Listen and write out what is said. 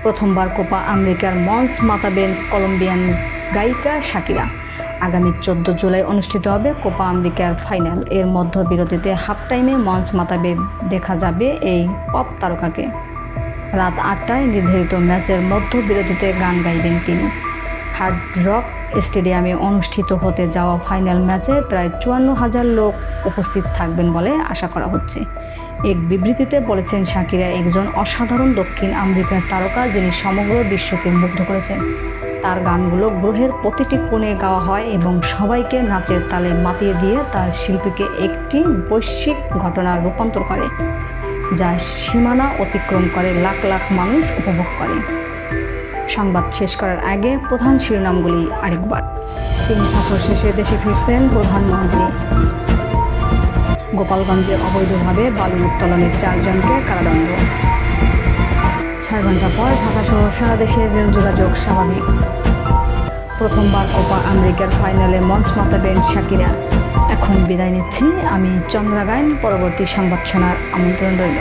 প্রথমবার কোপা আমেরিকার মঞ্চ মাতাবেন কলম্বিয়ান গায়িকা শাকিরা। আগামী 14 জুলাই অনুষ্ঠিত হবে কোপা আমেরিকার ফাইনাল। এর মধ্যবিরতিতে হাফ টাইমে মঞ্চ মাতাবে দেখা যাবে এই পপ তারকাকে। রাত 8টায় নির্ধারিত ম্যাচের মধ্যবিরতিতে গান গাইবেন তিনি। হার্ড রক স্টেডিয়ামে অনুষ্ঠিত হতে যাওয়া ফাইনাল ম্যাচে প্রায় 54,000 লোক উপস্থিত থাকবেন বলে আশা করা হচ্ছে। এক বিবৃতিতে বলেছেন, শাকিরা একজন অসাধারণ দক্ষিণ আমেরিকার তারকা যিনি সমগ্র বিশ্বকে মুগ্ধ করেছেন। তার গানগুলো গ্রহের প্রতিটি কোণে গাওয়া হয় এবং সবাইকে নাচের তালে মাতিয়ে দিয়ে তার শিল্পীকে একটি বৈশ্বিক ঘটনার রূপান্তর করে, যা সীমানা অতিক্রম করে লাখ লাখ মানুষ উপভোগ করে। সংবাদ শেষ করার আগে প্রধান শিরোনামগুলি আরেকবার। 3 সফর শেষে দেশে ফিরছেন প্রধানমন্ত্রী। গোপালগঞ্জে অবৈধভাবে বালু উত্তোলনের 4 জনকে কারাদণ্ড। 6 ঘন্টা পর ঢাকাসহ সারা দেশে রেল যোগাযোগ স্বাভাবিক। প্রথমবার কোপা আমেরিকার ফাইনালে মঞ্চ মাতাবেন শাকিরা। এখন বিদায় নিচ্ছি আমি চন্দ্রা গাইন। পরবর্তী সংবাদ শোনার আমন্ত্রণ রইল।